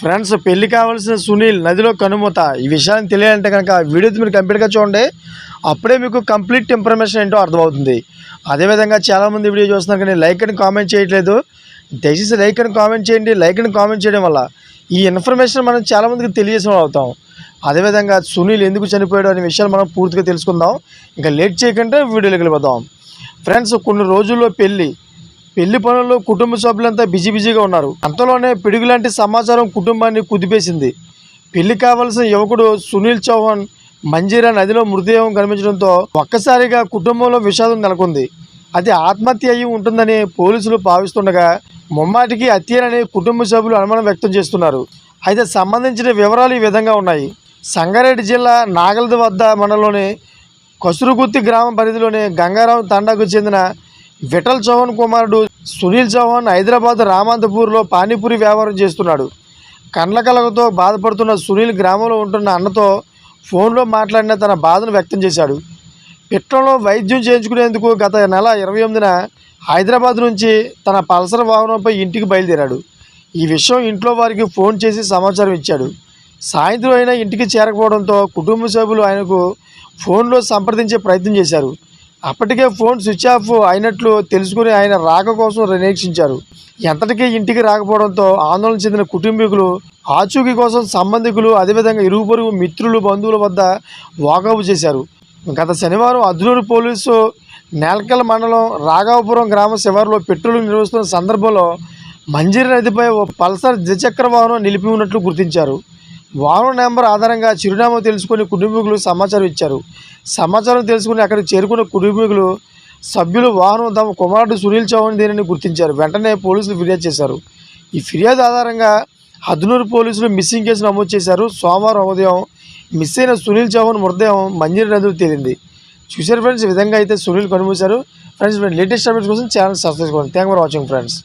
Friends, పెళ్లి కావాల్సిన సునీల్ నదిలో కనుమూత. ఈ విషయాన్ని తెలియాలంటే కనుక వీడియో మీరు కంప్లీట్గా చూడండి. అప్పుడే మీకు కంప్లీట్ ఇన్ఫర్మేషన్ ఏంటో అర్థమవుతుంది. అదేవిధంగా చాలామంది వీడియో చూస్తున్నారు కానీ లైక్ అని కామెంట్ చేయట్లేదు. దయచేసి లైక్ అని కామెంట్ చేయండి. లైక్ అని కామెంట్ చేయడం వల్ల ఈ ఇన్ఫర్మేషన్ మనం చాలామందికి తెలియజేసిన అవుతాం. అదేవిధంగా సునీల్ ఎందుకు చనిపోయాడు అనే విషయాలు మనం పూర్తిగా తెలుసుకుందాం. ఇంకా లేట్ చేయకుండా వీడియోలోకి వెళ్ళిపోదాం. ఫ్రెండ్స్, కొన్ని రోజుల్లో పెళ్లి పనుల్లో కుటుంబ సభ్యులంతా బిజీగా ఉన్నారు. అంతలోనే పిడుగులాంటి సమాచారం కుటుంబాన్ని కుదిపేసింది. పెళ్లి కావాల్సిన యువకుడు సునీల్ చౌహాన్ మంజీరా నదిలో మృతదేహం కనిపించడంతో ఒక్కసారిగా కుటుంబంలో విషాదం నెలకొంది. అది ఆత్మహత్య అయి ఉంటుందని పోలీసులు భావిస్తుండగా ముమ్మాటికి హత్యనని కుటుంబ సభ్యులు అనుమానం వ్యక్తం చేస్తున్నారు. అయితే సంబంధించిన వివరాలు ఈ విధంగా ఉన్నాయి. సంగారెడ్డి జిల్లా నాగల్ది వద్ద మండలంలోని కసురుగుత్తి గ్రామం పరిధిలోని గంగారాం తండాకు చెందిన విఠల్ చౌహాన్ కుమారుడు సునీల్ చౌహాన్ హైదరాబాద్ రామంతపూర్లో పానీపూరి వ్యాపారం చేస్తున్నాడు. కండ్ల కలగతో బాధపడుతున్న సునీల్ గ్రామంలో ఉంటున్న అన్నతో ఫోన్లో మాట్లాడిన తన బాధను వ్యక్తం చేశాడు. పిట్లంలో వైద్యం చేయించుకునేందుకు గత నెల 28న హైదరాబాద్ నుంచి తన పల్సర్ వాహనంపై ఇంటికి బయలుదేరాడు. ఈ విషయం ఇంట్లో వారికి ఫోన్ చేసి సమాచారం ఇచ్చాడు. సాయంత్రం అయినా ఇంటికి చేరకపోవడంతో కుటుంబ సభ్యులు ఆయనకు ఫోన్లో సంప్రదించే ప్రయత్నం చేశారు. అప్పటికే ఫోన్ స్విచ్ ఆఫ్ అయినట్లు తెలుసుకుని ఆయన రాక కోసం నిరీక్షించారు. ఎంతటికీ ఇంటికి రాకపోవడంతో ఆందోళన చెందిన కుటుంబీకులు ఆచూకీ కోసం సంబంధికులు, అదేవిధంగా ఇరుగు పొరుగు మిత్రులు, బంధువుల వద్ద వాకబు చేశారు. గత శనివారం అద్నూరు పోలీసు నేల్కల్ మండలం రాఘవపురం గ్రామ శివారులో పెట్రోలింగ్ నిర్వహిస్తున్న సందర్భంలో మంజీరా నదిపై ఓ పల్సర్ ద్విచక్ర వాహనం నిలిపి ఉన్నట్లు గుర్తించారు. వాహనం నెంబర్ ఆధారంగా చిరునామా తెలుసుకుని కుటుంబీకులు సమాచారం ఇచ్చారు. సమాచారం తెలుసుకుని అక్కడికి చేరుకున్న కుటుంబీకులు సభ్యులు వాహనం తమ కుమారుడు సునీల్ చౌహాన్ దేనిని గుర్తించారు. వెంటనే పోలీసులు ఫిర్యాదు చేశారు. ఈ ఫిర్యాదు ఆధారంగా అద్నూరు పోలీసులు మిస్సింగ్ కేసు నమోదు చేశారు. సోమవారం ఉదయం మిస్ అయిన సునీల్ చౌహాన్ మృతదేహం మంజీరా నదిలో తేలింది. చూశారు ఫ్రెండ్స్, ఈ విధంగా అయితే సునీల్ కనుమూశారు. ఫ్రెండ్స్, లేటెస్ట్ అప్డేట్స్ కోసం ఛానల్ సబ్స్క్రైబ్ చేసుకోండి. Thank for watching friends.